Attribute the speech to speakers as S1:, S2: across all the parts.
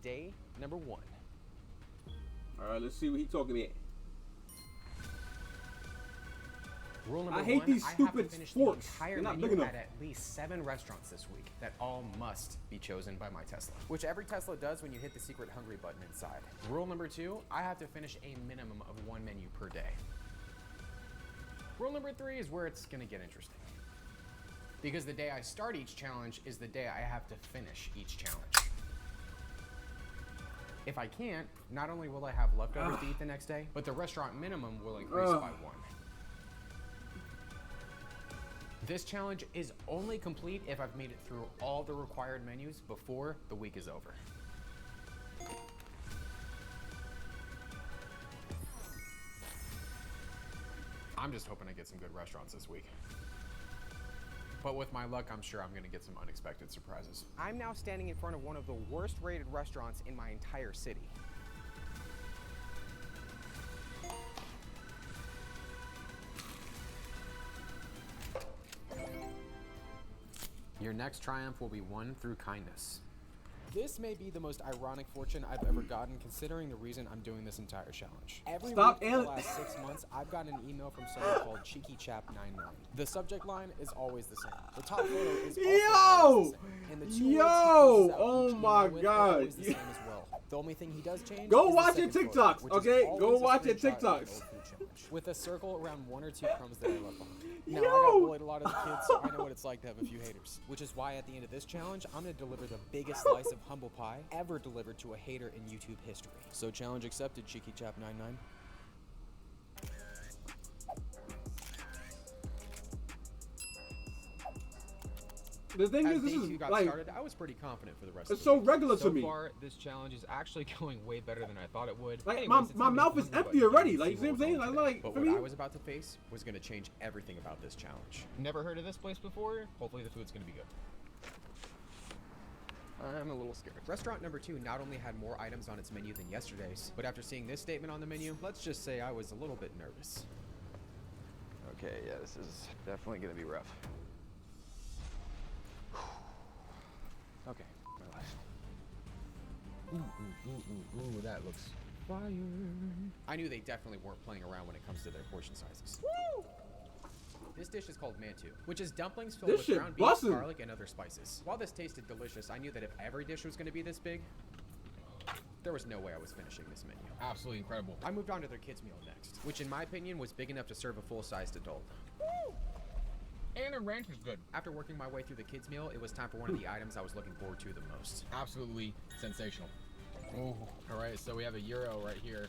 S1: day number 1.
S2: All right, let's see what he's talking about.
S1: Rule number
S2: I hate
S1: 1,
S2: these
S1: I have to
S2: stupid
S1: finish
S2: forks.
S1: the entire
S2: They're not
S1: menu
S2: big enough.
S1: at least 7 restaurants this week that all must be chosen by my Tesla, which every Tesla does when you hit the secret hungry button inside. Rule number 2, I have to finish a minimum of 1 menu per day. Rule number 3 is where it's gonna get interesting, because the day I start each challenge is the day I have to finish each challenge. If I can't, not only will I have leftovers to eat the next day, but the restaurant minimum will increase by 1. This challenge is only complete if I've made it through all the required menus before the week is over. I'm just hoping I get some good restaurants this week. But with my luck, I'm sure I'm gonna get some unexpected surprises. I'm now standing in front of one of the worst rated restaurants in my entire city. Your next triumph will be won through kindness. This may be the most ironic fortune I've ever gotten, considering the reason I'm doing this entire challenge. Every week for the last 6 months, I've gotten an email from someone called CheekyChap99. The subject line is always the same. The top photo is also always the same. And the 2 words he uses out
S2: Oh
S1: each
S2: my
S1: email with are
S2: God.
S1: always the same as well. The only thing he does change
S2: Go
S1: is
S2: watch
S1: the
S2: your
S1: second photo,
S2: TikToks,
S1: which is
S2: okay?
S1: always
S2: Go
S1: a
S2: watch your
S1: screenshot of an
S2: TikToks.
S1: old food challenge, with a circle around 1 or 2 crumbs that I left behind. Now, I
S2: Yo!
S1: got bullied a lot as a kid, so I know what it's like to have a few haters. Which is why at the end of this challenge, I'm gonna deliver the biggest slice of humble pie ever delivered to a hater in YouTube history. So challenge accepted, CheekyChap99.
S2: The thing
S1: As
S2: is, this
S1: day
S2: is
S1: 2 got
S2: like,
S1: started, I was pretty confident for the rest
S2: it's
S1: of
S2: so
S1: the week.
S2: regular to
S3: So
S2: me.
S3: far, this challenge is actually going way better than I thought it would.
S2: Like
S3: Anyways,
S2: my
S3: it's time to
S2: mouth
S3: get
S2: is
S3: hungry,
S2: empty
S3: but
S2: already.
S3: let's
S2: Like, you see what I'm
S3: we're
S2: saying?
S3: going
S2: Like,
S3: today.
S1: But
S2: for
S1: what
S2: me,
S1: I was about to face was gonna change everything about this challenge.
S3: Never heard of this place before. Hopefully the food's gonna be good.
S1: I'm a little scared. Restaurant number 2 not only had more items on its menu than yesterday's, but after seeing this statement on the menu, let's just say I was a little bit nervous.
S4: Okay, yeah, this is definitely gonna be rough. Okay, my last.
S3: Ooh, that looks fire.
S1: I knew they definitely weren't playing around when it comes to their portion sizes. This dish is called mantu, which is dumplings filled
S2: This
S1: with
S2: shit
S1: ground beef,
S2: bussin'.
S1: garlic, and other spices. While this tasted delicious, I knew that if every dish was going to be this big, there was no way I was finishing this menu.
S3: Absolutely incredible.
S1: I moved on to their kids meal next, which in my opinion was big enough to serve a full-sized adult.
S3: And the ranch is good.
S1: After working my way through the kids meal, it was time for one of the items I was looking forward to the most.
S3: Absolutely sensational. Oh, all right. So we have a gyro right here.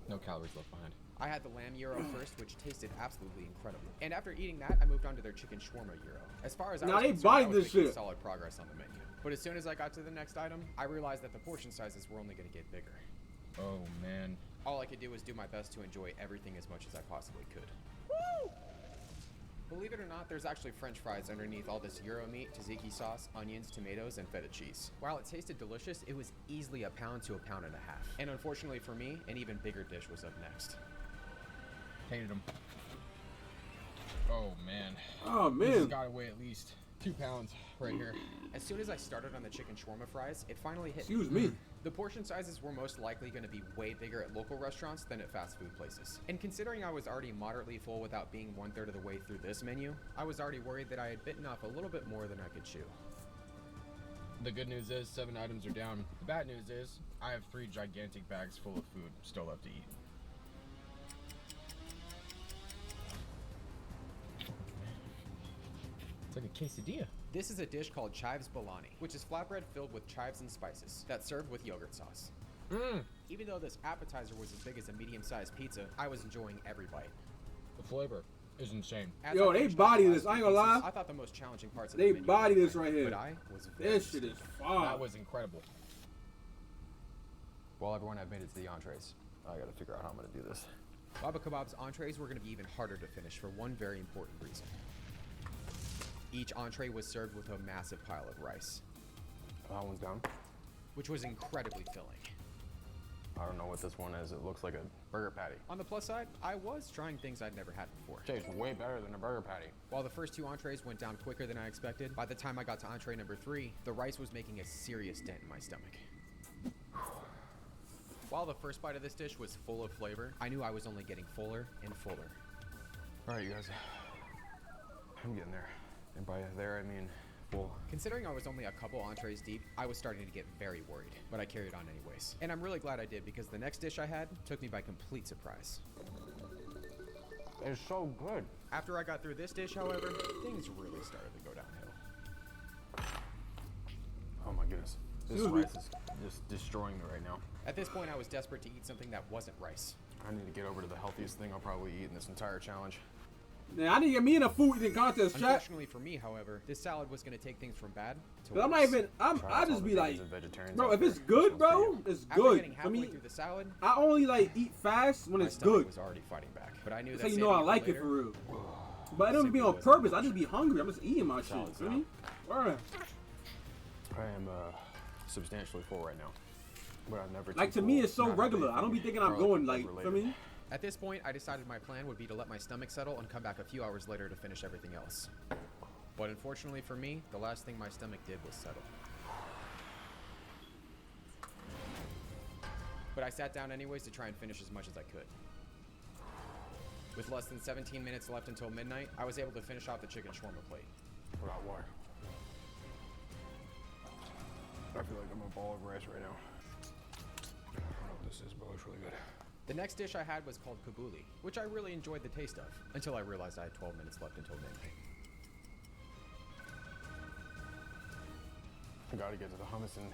S3: No calories left behind.
S1: I had the lamb gyro first, which tasted absolutely incredible. And after eating that, I moved on to their chicken shawarma gyro. As far as I
S2: Now
S1: was
S2: they
S1: concerned,
S2: bite
S1: I was
S2: this
S1: making
S2: shit.
S1: solid progress on the menu. But as soon as I got to the next item, I realized that the portion sizes were only going to get bigger.
S3: Oh man.
S1: All I could do was do my best to enjoy everything as much as I possibly could. Believe it or not, there's actually french fries underneath all this gyro meat, tzatziki sauce, onions, tomatoes, and feta cheese. While it tasted delicious, it was easily a pound to a pound and a half. And unfortunately for me, an even bigger dish was up next.
S3: Hated them. Oh man.
S2: Oh
S3: This has
S2: man.
S3: got to weigh at least 2 pounds right here.
S1: As soon as I started on the chicken shawarma fries, it finally hit me.
S2: Excuse me.
S1: The portion sizes were most likely going to be way bigger at local restaurants than at fast food places. And considering I was already moderately full without being 1/3 of the way through this menu, I was already worried that I had bitten off a little bit more than I could chew.
S3: The good news is 7 items are down. The bad news is I have 3 gigantic bags full of food still left to eat. It's like a quesadilla.
S1: This is a dish called chives bologna, which is flatbread filled with chives and spices that's served with yogurt sauce. Even though this appetizer was as big as a medium-sized pizza, I was enjoying every bite.
S3: The flavor is insane.
S1: As
S2: Yo,
S1: I
S2: they
S1: finished
S2: body
S1: off the
S2: this,
S1: last
S2: I ain't
S1: few
S2: gonna lie.
S1: pieces, I thought the most challenging parts of
S2: They
S1: the menu
S2: body
S1: were
S2: this
S1: behind,
S2: right here.
S1: But I was very
S2: This shit is fire.
S3: That was incredible.
S4: Well, everyone, I've made it to the entrees. I gotta figure out how I'm gonna do this.
S1: Baba Kebab's entrees were going to be even harder to finish for one very important reason. Each entree was served with a massive pile of rice,
S4: That one's down.
S1: which was incredibly filling.
S3: I don't know what this one is. It looks like a burger patty.
S1: On the plus side, I was trying things I'd never had before.
S3: Tastes way better than a burger patty.
S1: While the first 2 entrees went down quicker than I expected, by the time I got to entree number 3, the rice was making a serious dent in my stomach. While the first bite of this dish was full of flavor, I knew I was only getting fuller and fuller.
S3: All right, you guys. I'm getting there. And by there, I mean full.
S1: Considering I was only a couple entrees deep, I was starting to get very worried, but I carried on anyways. And I'm really glad I did because the next dish I had took me by complete surprise.
S3: It's so good.
S1: After I got through this dish, however, things really started to go downhill.
S3: Oh my goodness. This rice is just destroying me right now.
S1: At this point, I was desperate to eat something that wasn't rice.
S3: I need to get over to the healthiest thing I'll probably eat in this entire challenge.
S2: Yeah, I need to get me in a food eating contest, chat.
S1: Unfortunately for me, however, this salad was going to take things from bad to
S2: But I'm not even, I just be like, bro, if it's good, bro, it's
S1: After
S2: good.
S1: getting
S2: I
S1: halfway
S2: mean,
S1: through the salad,
S2: I only like eat fast when
S1: my
S2: it's
S1: stomach
S2: good.
S1: was already fighting back. But I knew
S2: That's
S1: that
S2: how you know I
S1: saving
S2: like
S1: for
S2: it for
S1: later,
S2: real. But it don't be on purpose. I just be hungry. I'm just eating my shit.
S3: Salad's
S2: You know what I mean?
S3: I am substantially full right now. But I've never
S2: Like to me, it's so regular. I don't be thinking I'm going like, I mean.
S1: At this point, I decided my plan would be to let my stomach settle and come back a few hours later to finish everything else. But unfortunately for me, the last thing my stomach did was settle. But I sat down anyways to try and finish as much as I could. With less than 17 minutes left until midnight, I was able to finish off the chicken shawarma plate.
S3: Without water. I feel like I'm a ball of rice right now. I don't know what this is, but it's really good.
S1: The next dish I had was called kabuli, which I really enjoyed the taste of, until I realized I had 12 minutes left until midnight.
S3: I gotta get to the hummus and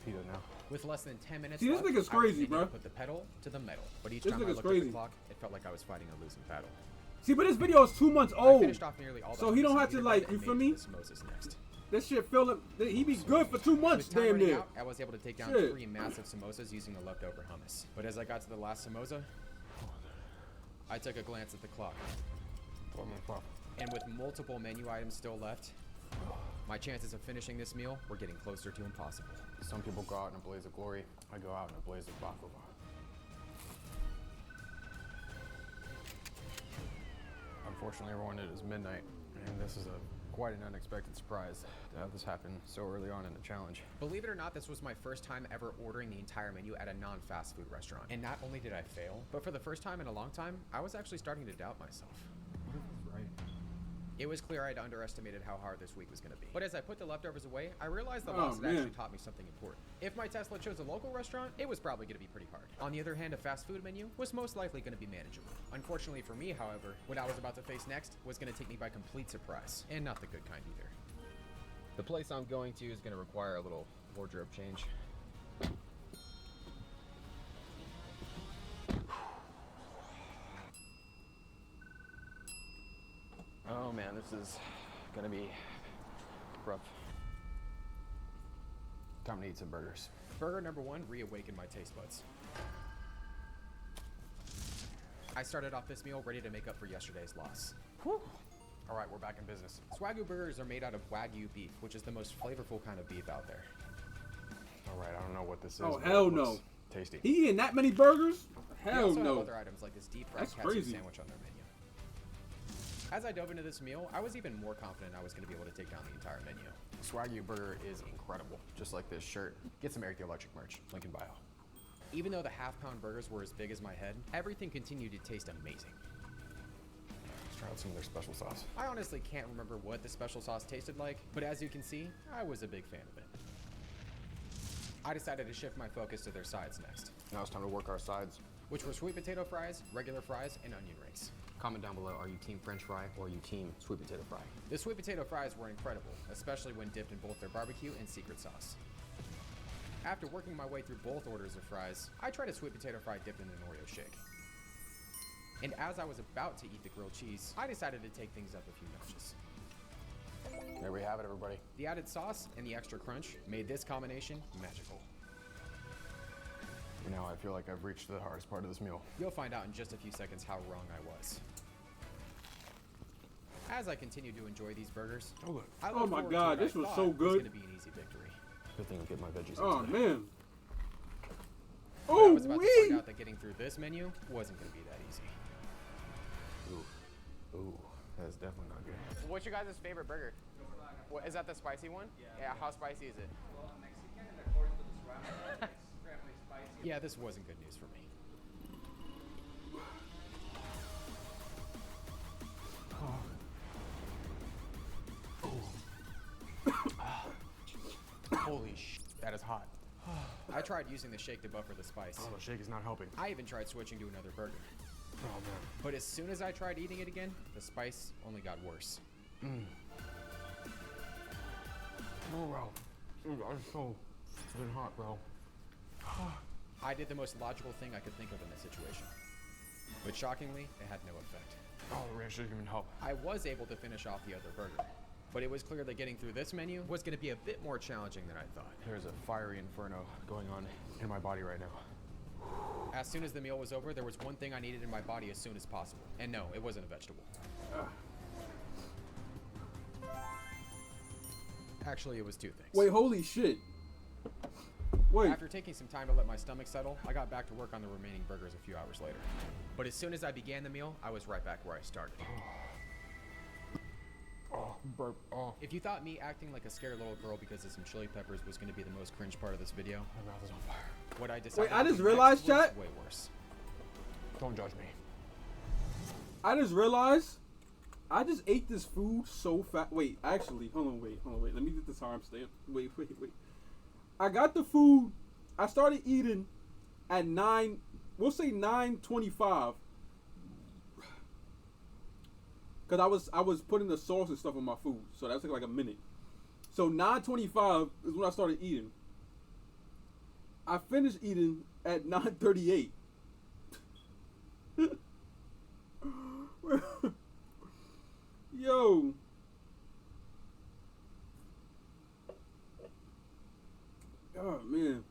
S3: pita now.
S1: With less than 10 minutes
S2: See, this
S1: left,
S2: nigga's
S1: I was
S2: crazy,
S1: beginning
S2: bro.
S1: to put the pedal to the metal, but each
S2: This
S1: time I
S2: nigga's
S1: looked at
S2: crazy.
S1: the clock, it felt like I was fighting a losing battle.
S2: See, but this video is 2 months
S1: I
S2: old.
S1: finished off nearly all the
S2: So he don't
S1: hummus
S2: have to,
S1: and
S2: like,
S1: pita
S2: you
S1: bread
S2: feel
S1: and
S2: me?
S1: made the samosas next.
S2: This shit feel it. He be good for 2 months,
S1: With time
S2: damn
S1: running
S2: near.
S1: out, I was able to take down
S2: Shit.
S1: 3 massive samosas using the leftover hummus. But as I got to the last samosa, I took a glance at the clock. And with multiple menu items still left, my chances of finishing this meal were getting closer to impossible.
S3: Some people go out in a blaze of glory. I go out in a blaze of baklava. Unfortunately, everyone, it is midnight, and this is quite an unexpected surprise to have this happen so early on in the challenge.
S1: Believe it or not, this was my first time ever ordering the entire menu at a non-fast food restaurant. And not only did I fail, but for the first time in a long time, I was actually starting to doubt myself.
S3: Right.
S1: It was clear I'd underestimated how hard this week was going to be. But as I put the leftovers away, I realized the
S2: Oh,
S1: loss had
S2: man.
S1: actually taught me something important. If my Tesla chose a local restaurant, it was probably going to be pretty hard. On the other hand, a fast food menu was most likely going to be manageable. Unfortunately for me, however, what I was about to face next was going to take me by complete surprise, and not the good kind either.
S3: The place I'm going to is going to require a little wardrobe change. Oh man, this is gonna be rough. Time to eat some burgers.
S1: Burger number 1 reawakened my taste buds. I started off this meal ready to make up for yesterday's loss.
S3: Whew. All right, we're back in business.
S1: Wagyu burgers are made out of Wagyu beef, which is the most flavorful kind of beef out there.
S3: All right, I don't know what this is.
S2: Oh,
S3: but
S2: hell
S3: it looks
S2: no.
S3: Tasty.
S2: He eating that many burgers?
S1: They
S2: Hell
S1: also have
S2: no.
S1: other items like this deep fried
S2: That's
S1: katsu
S2: crazy.
S1: sandwich on their menu. As I dove into this meal, I was even more confident I was going to be able to take down the entire menu.
S3: Swagyu burger is incredible. Just like this shirt. Get some Eric the Electric merch. Link in bio.
S1: Even though the half-pound burgers were as big as my head, everything continued to taste amazing.
S3: Let's try out some of their special sauce.
S1: I honestly can't remember what the special sauce tasted like, but as you can see, I was a big fan of it. I decided to shift my focus to their sides next,
S3: Now it's time to work our sides.
S1: which were sweet potato fries, regular fries, and onion rings.
S3: Comment down below, are you team French fry or are you team sweet potato fry?
S1: The sweet potato fries were incredible, especially when dipped in both their barbecue and secret sauce. After working my way through both orders of fries, I tried a sweet potato fry dipped in an Oreo shake. And as I was about to eat the grilled cheese, I decided to take things up a few notches.
S3: There we have it, everybody.
S1: The added sauce and the extra crunch made this combination magical.
S3: Now I feel like I've reached the hardest part of this meal.
S1: You'll find out in just a few seconds how wrong I was. As I continued to enjoy these burgers,
S3: Oh look.
S1: I
S2: Oh
S1: looked
S2: my
S1: forward to
S2: God,
S1: what I
S2: this was
S1: thought
S2: so good.
S1: was going to be an easy victory.
S3: Good thing I get my veggies
S2: Oh,
S3: in today.
S2: man.
S1: But I
S2: Oh,
S1: was about to
S2: wee!
S1: find out that getting through this menu wasn't going to be that easy.
S3: Ooh, that's definitely not good.
S1: What's your guys' favorite burger? What, is that the spicy one? Yeah, how spicy is it?
S5: Well, Mexican, and according to this ramen, it's extremely spicy.
S1: Yeah, this wasn't good news for me. Holy sh! That is hot. I tried using the shake to buffer the spice.
S3: Oh, the shake is not helping.
S1: I even tried switching to another burger.
S3: Oh man.
S1: But as soon as I tried eating it again, the spice only got worse.
S3: Oh wow. It's so been hot, bro.
S1: I did the most logical thing I could think of in this situation. But shockingly, it had no effect.
S3: Oh, the ranch didn't even help.
S1: I was able to finish off the other burger, but it was clear that getting through this menu was going to be a bit more challenging than I thought.
S3: There's a fiery inferno going on in my body right now.
S1: As soon as the meal was over, there was one thing I needed in my body as soon as possible. And no, it wasn't a vegetable. Actually, it was two things.
S2: Wait, holy shit. Wait.
S1: After taking some time to let my stomach settle, I got back to work on the remaining burgers a few hours later. But as soon as I began the meal, I was right back where I started.
S3: Oh, burp. Oh,
S1: If you thought me acting like a scared little girl because of some chili peppers was going to be the most cringe part of this video,
S3: my mouth is on fire.
S1: what I decided
S2: I
S1: to
S2: just
S1: do
S2: realized,
S1: next was
S2: chat.
S1: way worse.
S3: Don't judge me.
S2: I just realized I just ate this food so fast. Wait, actually, hold on, wait. Let me get the timestamp. Wait. I got the food. I started eating at 9:25. Cause I was putting the sauce and stuff on my food, so that took like a minute. So 9:25 is when I started eating. I finished eating at 9:38. Yo. Oh man.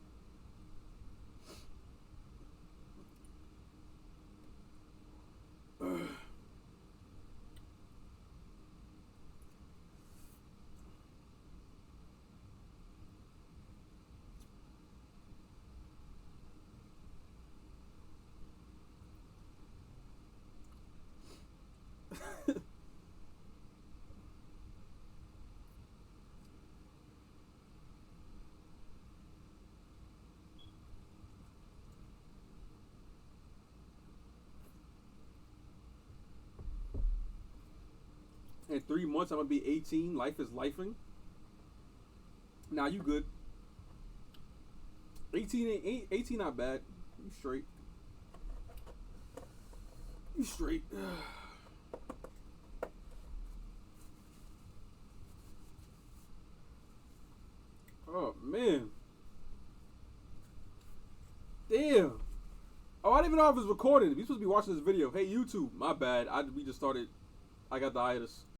S2: In 3 months, I'm gonna be 18. Life is lifing. Nah, you good. 18 not bad. You straight. You straight. Oh man. Damn. Oh, I didn't even know if it was recording. We supposed to be watching this video. Hey YouTube, my bad. We just started. I got the hiatus.